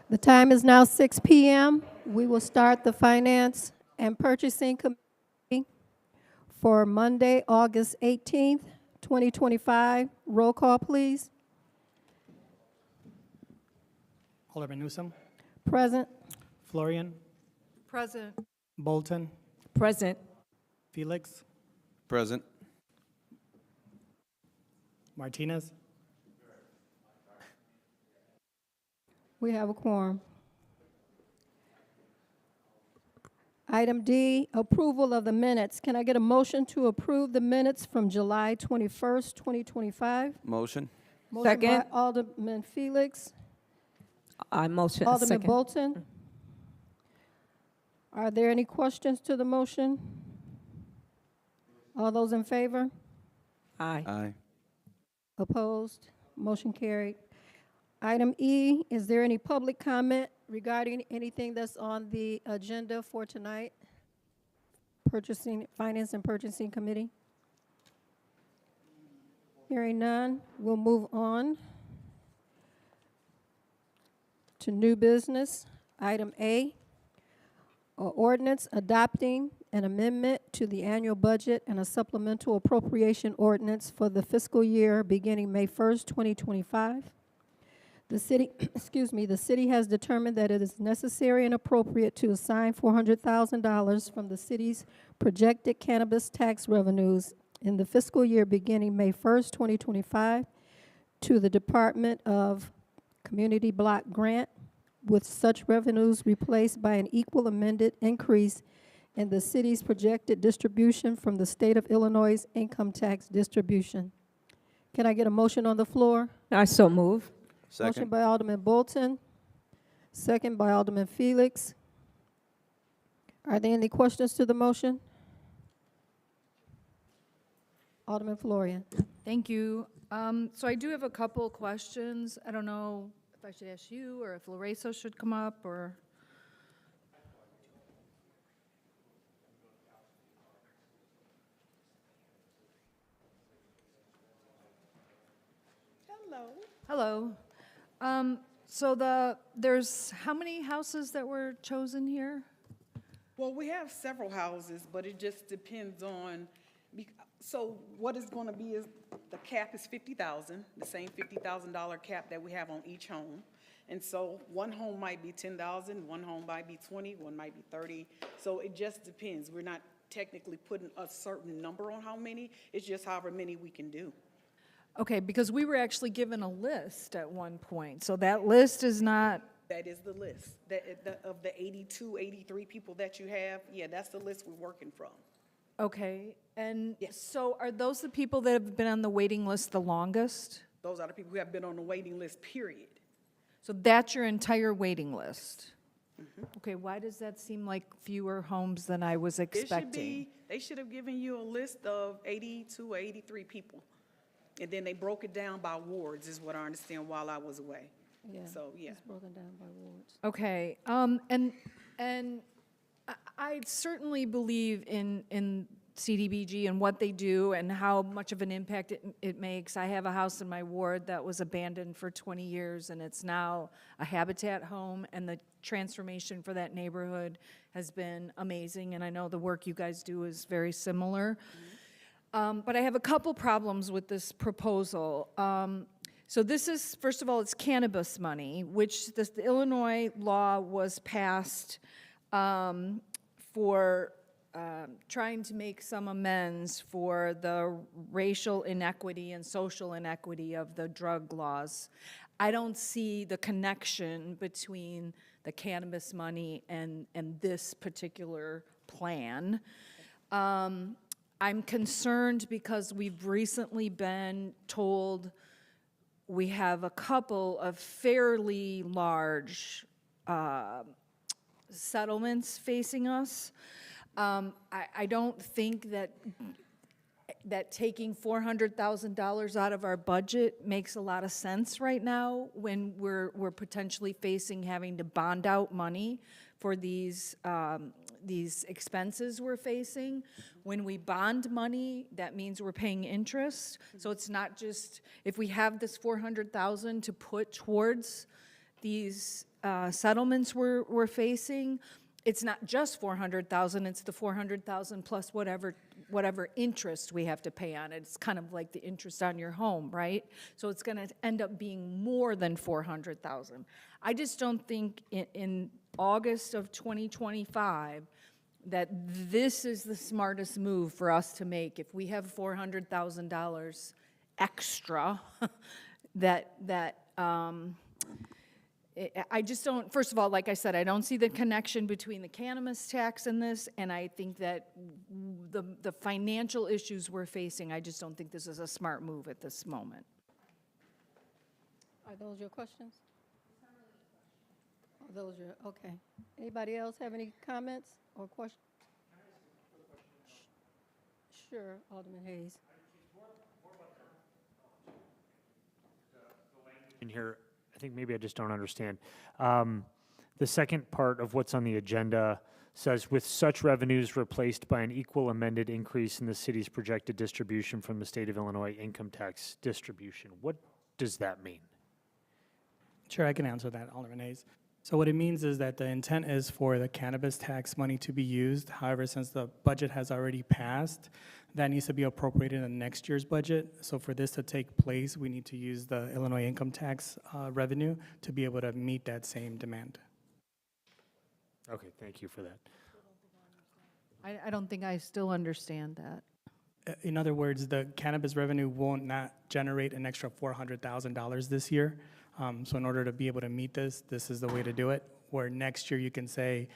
The time is now 6 p.m. We will start the Finance and Purchasing Committee for Monday, August 18th, 2025. Roll call, please. Alderman Newsom, Present. Florian, Present. Bolton, Present. Felix, Present. Martinez, We have a quorum. Item D, approval of the minutes. Can I get a motion to approve the minutes from July 21st, 2025? Motion. Motion Second. by Alderman Felix. I motion. Alderman Second. Bolton. Are there any questions to the motion? All those in favor? Aye. Aye. Opposed? Motion carried. Item E, is there any public comment regarding anything that's on the agenda for tonight? Finance and Purchasing Committee? Hearing none, we'll move on to new business. Item A, ordinance adopting an amendment to the annual budget and a supplemental appropriation ordinance for the fiscal year beginning May 1st, 2025. The city, the city has determined that it is necessary and appropriate to assign $400,000 from the city's projected cannabis tax revenues in the fiscal year beginning May 1st, 2025 to the Department of Community Block Grant, with such revenues replaced by an equal amended increase in the city's projected distribution from the state of Illinois' income tax distribution. Can I get a motion on the floor? I so move. Motion Second. by Alderman Bolton, second by Alderman Felix. Are there any questions to the motion? Alderman Florian. Thank you. So I do have a couple questions. I don't know if I should ask you or if Lorenzo should come up or. Hello. So there's how many houses that were chosen here? Well, we have several houses, but it just depends on, so what is going to be is, the cap is $50,000, the same $50,000 cap that we have on each home. And so one home might be $10,000, one home might be $20,000, one might be $30,000. So it just depends. We're not technically putting a certain number on how many. It's just however many we can do. Okay, because we were actually given a list at one point. So that list is not. That is the list. Of the 82, 83 people that you have, yeah, that's the list we're working from. Okay, and Yes. so are those the people that have been on the waiting list the longest? Those are the people who have been on the waiting list, period. So that's your entire waiting list? Okay, why does that seem like fewer homes than I was expecting? They should have given you a list of 82 or 83 people. And then they broke it down by wards, is what I understand, while I was away. Yeah, So, yeah. it's broken down by wards. Okay, and I certainly believe in CDBG and what they do and how much of an impact it makes. I have a house in my ward that was abandoned for 20 years, and it's now a Habitat home, and the transformation for that neighborhood has been amazing, and I know the work you guys do is very similar. But I have a couple problems with this proposal. So this is, first of all, it's cannabis money, which the Illinois law was passed for trying to make some amends for the racial inequity and social inequity of the drug laws. I don't see the connection between the cannabis money and this particular plan. I'm concerned because we've recently been told we have a couple of fairly large settlements facing us. I don't think that taking $400,000 out of our budget makes a lot of sense right now when we're potentially facing having to bond out money for these expenses we're facing. When we bond money, that means we're paying interest. So it's not just, if we have this $400,000 to put towards these settlements we're facing, it's not just 400,000, it's the 400,000 plus whatever interest we have to pay on it. It's kind of like the interest on your home, right? So it's gonna end up being more than 400,000. I just don't think in August of 2025 that this is the smartest move for us to make. If we have $400,000 extra, I just don't, first of all, like I said, I don't see the connection between the cannabis tax and this, and I think that the financial issues we're facing, I just don't think this is a smart move at this moment. Are those your questions? Are those your, okay. Anybody else have any comments or questions? Sure, Alderman Hayes. In here, I think maybe I just don't understand. The second part of what's on the agenda says, with such revenues replaced by an equal amended increase in the city's projected distribution from the state of Illinois income tax distribution. What does that mean? Sure, I can answer that, Alderman Hayes. So what it means is that the intent is for the cannabis tax money to be used. However, since the budget has already passed, that needs to be appropriated in next year's budget. So for this to take place, we need to use the Illinois income tax revenue to be able to meet that same demand. Okay, thank you for that. I don't think I still understand that. In other words, the cannabis revenue won't not generate an extra $400,000 this year. So in order to be able to meet this is the way to do it. Where next year you can say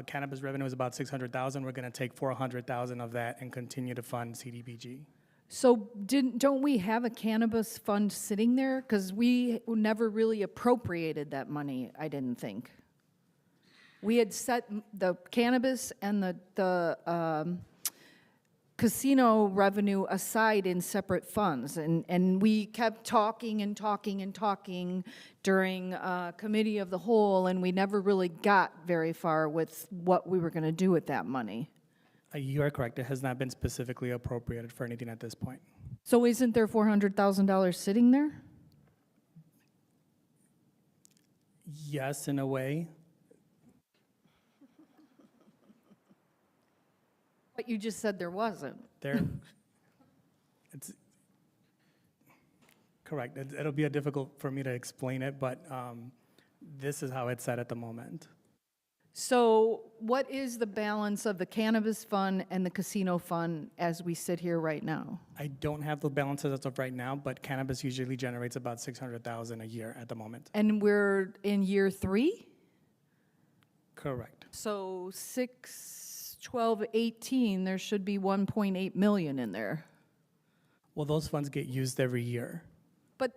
cannabis revenue is about $600,000. We're going to take $400,000 of that and continue to fund CDBG. So don't we have a cannabis fund sitting there? Because we never really appropriated that money, I didn't think. We had set the cannabis and the casino revenue aside in separate funds, and we kept talking and talking and talking during committee of the whole, and we never really got very far with what we were going to do with that money. You are correct. It has not been specifically appropriated for anything at this point. So isn't there $400,000 sitting there? Yes, in a way. But you just said there wasn't. There, it's correct. It'll be difficult for me to explain it, but this is how it's set at the moment. So what is the balance of the cannabis fund and the casino fund as we sit here right now? I don't have the balances as of right now, but cannabis usually generates about $600,000 a year at the moment. And we're in year 3? Correct. So 6, 12, 18, there should be 1.8 million in there. Well, those funds get used every year. But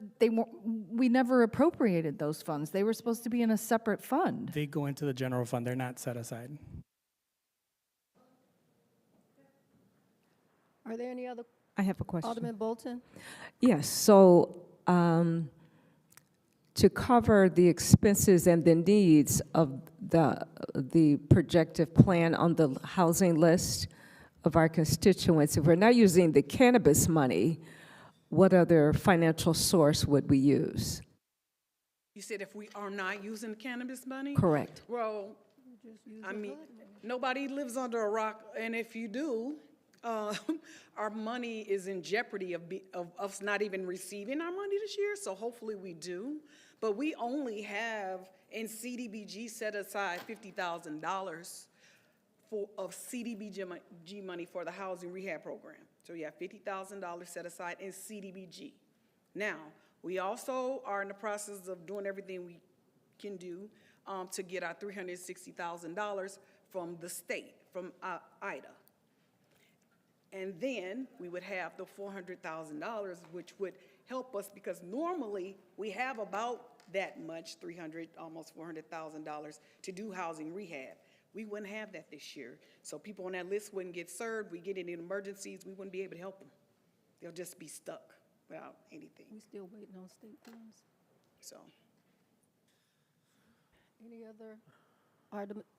we never appropriated those funds. They were supposed to be in a separate fund. They go into the general fund. They're not set aside. Are there any other, I have a question. Alderman Bolton? Yes, so to cover the expenses and the needs of the projected plan on the housing list of our constituents, if we're not using the cannabis money, what other financial source would we use? You said if we are not using cannabis money? Correct. Well, I mean, nobody lives under a rock, and if you do, our money is in jeopardy of us not even receiving our money this year, so hopefully we do. But we only have in CDBG set aside $50,000 of CDBG money for the housing rehab program. So you have $50,000 set aside in CDBG. Now, we also are in the process of doing everything we can do to get our $360,000 from the state, from IDA. And then we would have the $400,000, which would help us because normally we have about that much, almost $400,000 to do housing rehab. We wouldn't have that this year. So people on that list wouldn't get served. We get any emergencies, we wouldn't be able to help them. They'll just be stuck without anything. We still waiting on state funds. So, Any other?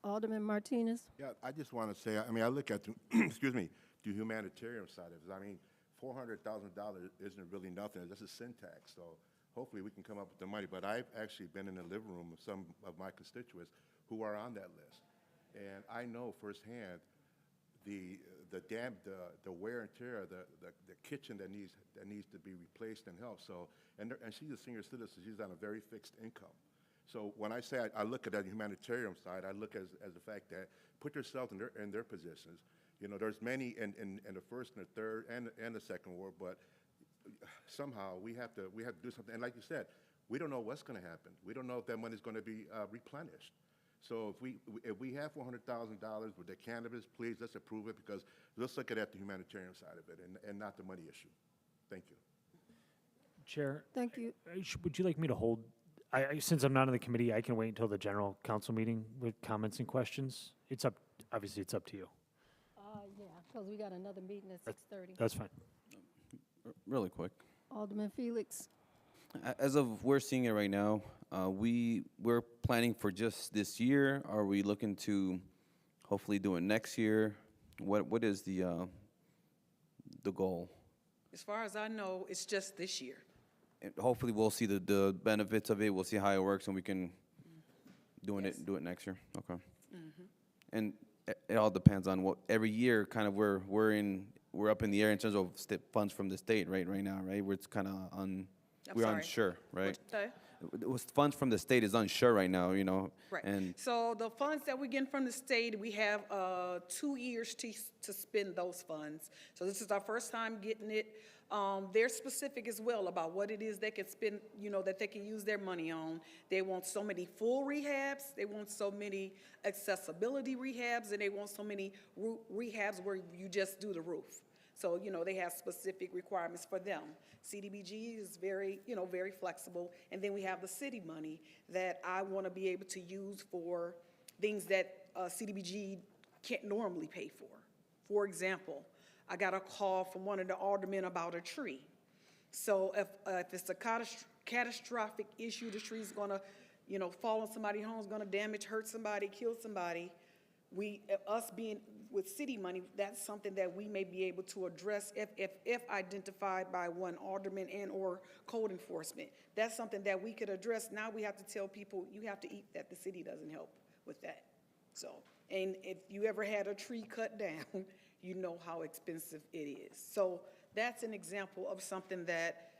Alderman Martinez? Yeah, I just want to say, I mean, I look at, the, excuse me, the humanitarian side of it. I mean, $400,000 isn't really nothing. That's a sin tax. So hopefully we can come up with the money. But I've actually been in the living room of some of my constituents who are on that list. And I know firsthand the wear and tear, the kitchen that needs to be replaced and helped. So, and she's a senior citizen. She's on a very fixed income. So when I say I look at that humanitarian side, I look as the fact that put yourself in their positions. You know, there's many in the first and the third and the second ward, but somehow we have to do something. And like you said, we don't know what's going to happen. We don't know if that money is going to be replenished. So if we have $400,000 with the cannabis, please let's approve it, because let's look at the humanitarian side of it and not the money issue. Thank you. Chair, Thank you. would you like me to hold, since I'm not on the committee, I can wait until the general council meeting with comments and questions? Obviously, it's up to you. Yeah, because we got another meeting at 6:30. That's fine. Really quick. Alderman Felix. As of we're seeing it right now, we're planning for just this year. Are we looking to hopefully do it next year? What is the goal? As far as I know, it's just this year. And hopefully we'll see the benefits of it. We'll see how it works, and we can do it next year. Okay. And it all depends on what every year kind of we're up in the air in terms of funds from the state right now, right? We're kind of we're unsure, right? It was funds from the state is unsure right now, you know. Right. And So the funds that we get from the state, we have 2 years to spend those funds. So this is our first time getting it. They're specific as well about what it is they can spend, you know, that they can use their money on. They want so many full rehabs, they want so many accessibility rehabs, and they want so many rehabs where you just do the roof. So, you know, they have specific requirements for them. CDBG is very, you know, very flexible. And then we have the city money that I want to be able to use for things that CDBG can't normally pay for. For example, I got a call from one of the aldermen about a tree. So if it's a catastrophic issue, the tree's going to, you know, fall on somebody's home, is going to damage, hurt somebody, kill somebody. Us being with city money, that's something that we may be able to address if identified by one alderman and or code enforcement. That's something that we could address. Now we have to tell people, you have to eat that. The city doesn't help with that. So, and if you ever had a tree cut down, you know how expensive it is. So that's an example of something that,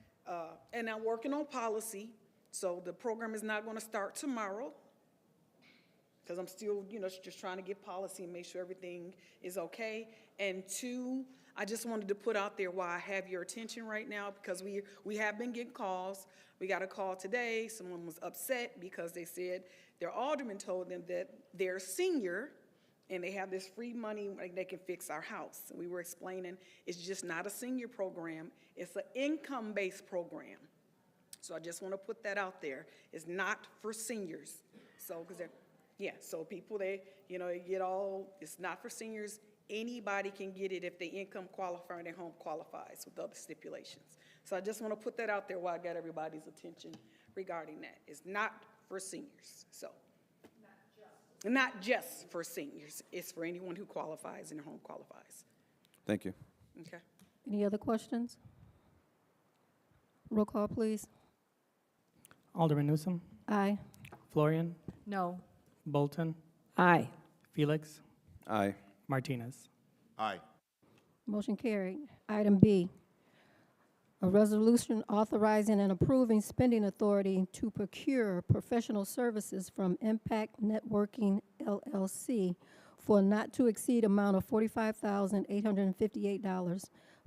and I'm working on policy. So the program is not going to start tomorrow, because I'm still, you know, just trying to get policy and make sure everything is okay. And 2, I just wanted to put out there why I have your attention right now, because we have been getting calls. We got a call today. Someone was upset because they said their alderman told them that they're senior and they have this free money, like they can fix our house. And we were explaining it's just not a senior program. It's an income-based program. So I just want to put that out there. It's not for seniors. So, because they're, yeah, so people, they, you know, get all, it's not for seniors. Anybody can get it if they income qualify and their home qualifies with other stipulations. So I just want to put that out there while I got everybody's attention regarding that. It's not for seniors, so. Not just for seniors. It's for anyone who qualifies and their home qualifies. thank you. Okay. Any other questions? Roll call, please. Alderman Newsom, Aye. Florian, No. Bolton, Aye. Felix, Aye. Martinez. Aye. Motion carried. Item B, a resolution authorizing and approving spending authority to procure professional services from Impact Networking LLC for a not-to-exceed amount of $45,858.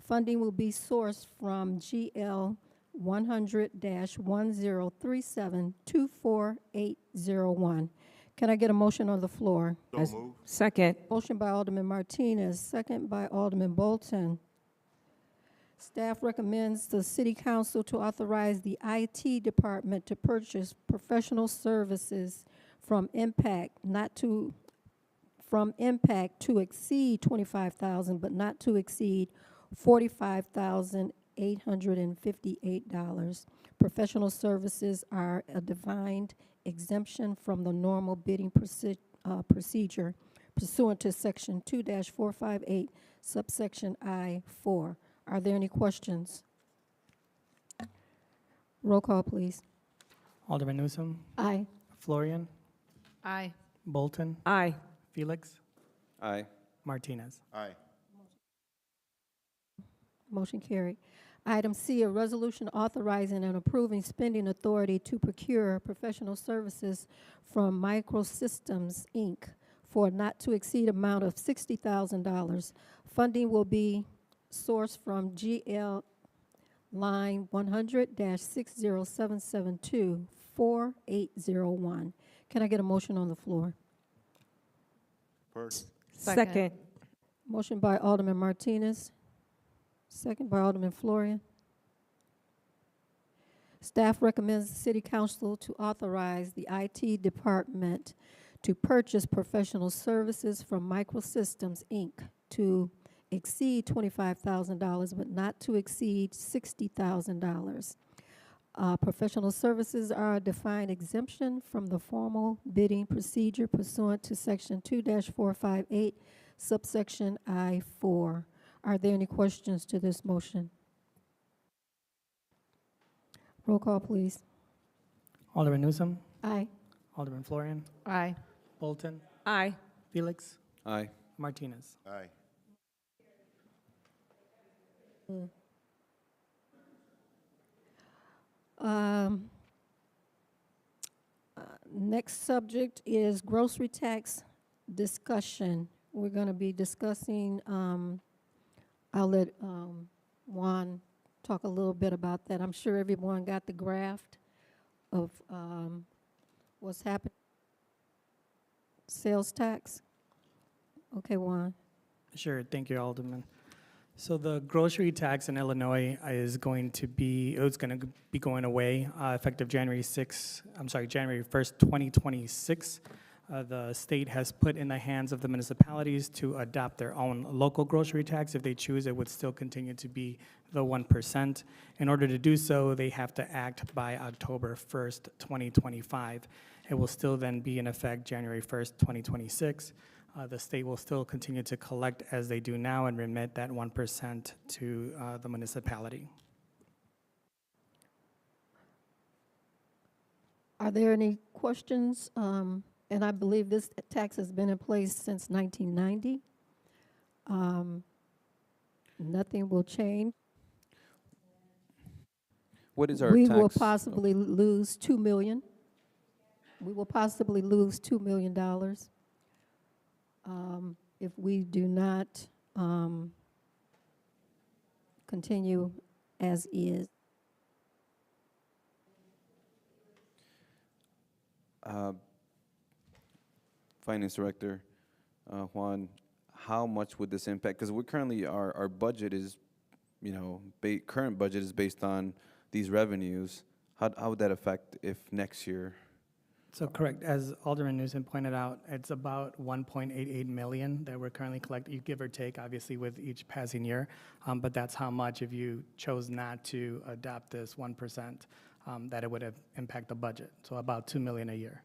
Funding will be sourced from GL 100-1037-24801. Can I get a motion on the floor? So move. Second. Motion by Alderman Martinez, second by Alderman Bolton. Staff recommends the City Council to authorize the IT Department to purchase professional services from Impact to exceed $25,000, but not to exceed $45,858. Professional services are a defined exemption from the normal bidding procedure pursuant to Section 2-458, subsection I-4. Are there any questions? Roll call, please. Alderman Newsom, Aye. Florian, Aye. Bolton, Aye. Felix, Aye. Martinez. Aye. Motion carried. Item C, a resolution authorizing and approving spending authority to procure professional services from Microsystems, Inc. for a not-to-exceed amount of $60,000. Funding will be sourced from GL line 100-60772-4801. Can I get a motion on the floor? First. Second. Motion by Alderman Martinez, second by Alderman Florian. Staff recommends the City Council to authorize the IT Department to purchase professional services from Microsystems, Inc. to exceed $25,000, but not to exceed $60,000. Professional services are a defined exemption from the formal bidding procedure pursuant to Section 2-458, subsection I-4. Are there any questions to this motion? Roll call, please. Alderman Newsom, Aye. Alderman Florian, Aye. Bolton, Aye. Felix, Aye. Martinez. Aye. Next subject is grocery tax discussion. We're going to be discussing, I'll let Juan talk a little bit about that. I'm sure everyone got the graft of what's happening. Sales tax. Okay, Juan. Sure, thank you, Alderman. So the grocery tax in Illinois is going to be, it's going to be going away effective January 1st, 2026. The state has put in the hands of the municipalities to adopt their own local grocery tax. If they choose, it would still continue to be the 1%. In order to do so, they have to act by October 1st, 2025. It will still then be in effect January 1st, 2026. The state will still continue to collect as they do now and remit that 1% to the municipality. Are there any questions? And I believe this tax has been in place since 1990. Nothing will change. What is our We tax? will possibly lose $2 million. We will possibly lose $2 million if we do not continue as is. Finance Director, Juan, how much would this impact? Because we're currently, our budget is, current budget is based on these revenues. How would that affect if next year? So correct, as Alderman Newsom pointed out, it's about 1.88 million that we're currently collecting, you give or take, obviously, with each passing year. But that's how much, if you chose not to adopt this 1%, that it would have impact the budget. So about 2 million a year.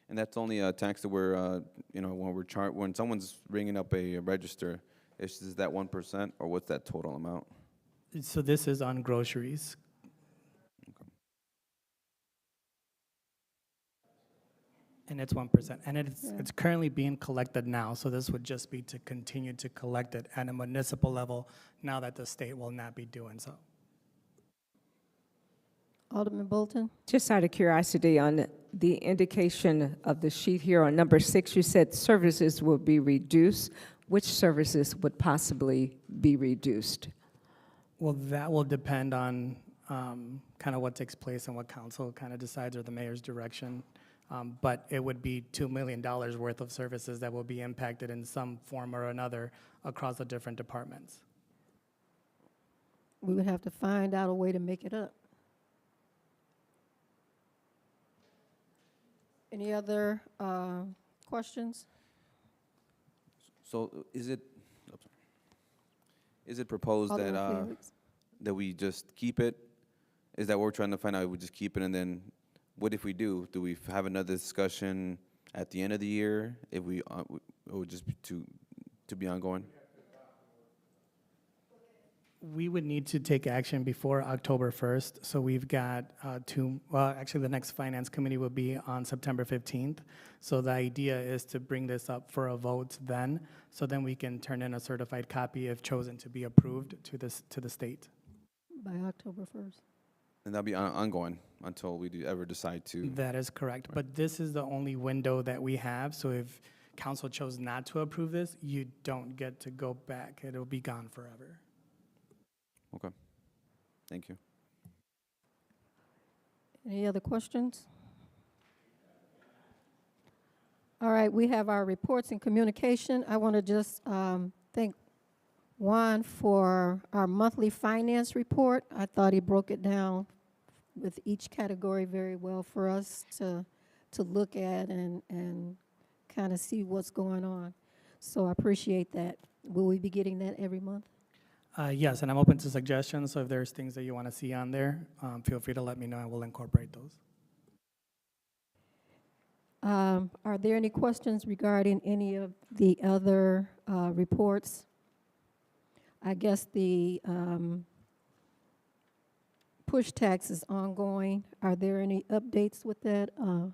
And that's only a tax that we're, when someone's ringing up a register, is that 1% or what's that total amount? So this is on groceries. And it's 1%, and it's currently being collected now, so this would just be to continue to collect it at a municipal level now that the state will not be doing so. Alderman Bolton? Just out of curiosity, on the indication of the sheet here on number 6, you said services will be reduced. Which services would possibly be reduced? Well, that will depend on kind of what takes place and what council kind of decides or the mayor's direction. But it would be $2 million worth of services that will be impacted in some form or another across the different departments. We would have to find out a way to make it up. Any other questions? So is it proposed Alderman that Felix? that we just keep it? Is that what we're trying to find out? We just keep it, and then what if we do? Do we have another discussion at the end of the year? If we, it would just be to be ongoing. We would need to take action before October 1st, so we've got actually the next finance committee will be on September 15th. So the idea is to bring this up for a vote then, so then we can turn in a certified copy if chosen to be approved to the state. By October 1st. And that'll be ongoing until we ever decide to. That is correct, but this is the only window that we have, so if council chose not to approve this, you don't get to go back. It'll be gone forever. Okay. Thank you. Any other questions? All right, we have our reports and communication. I want to just thank Juan for our monthly finance report. I thought he broke it down with each category very well for us to look at and kind of see what's going on. So I appreciate that. Will we be getting that every month? Yes, and I'm open to suggestions, so if there's things that you want to see on there, feel free to let me know and we'll incorporate those. Are there any questions regarding any of the other reports? I guess the push tax is ongoing. Are there any updates with that, our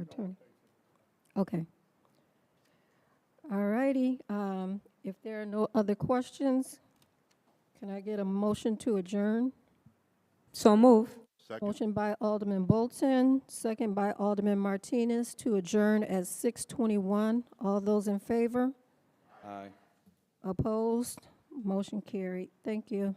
attorney? Okay. All righty. If there are no other questions, can I get a motion to adjourn? So move. Second. Motion by Alderman Bolton, second by Alderman Martinez to adjourn at 6:21. All those in favor? Aye. Opposed? Motion carried. Thank you.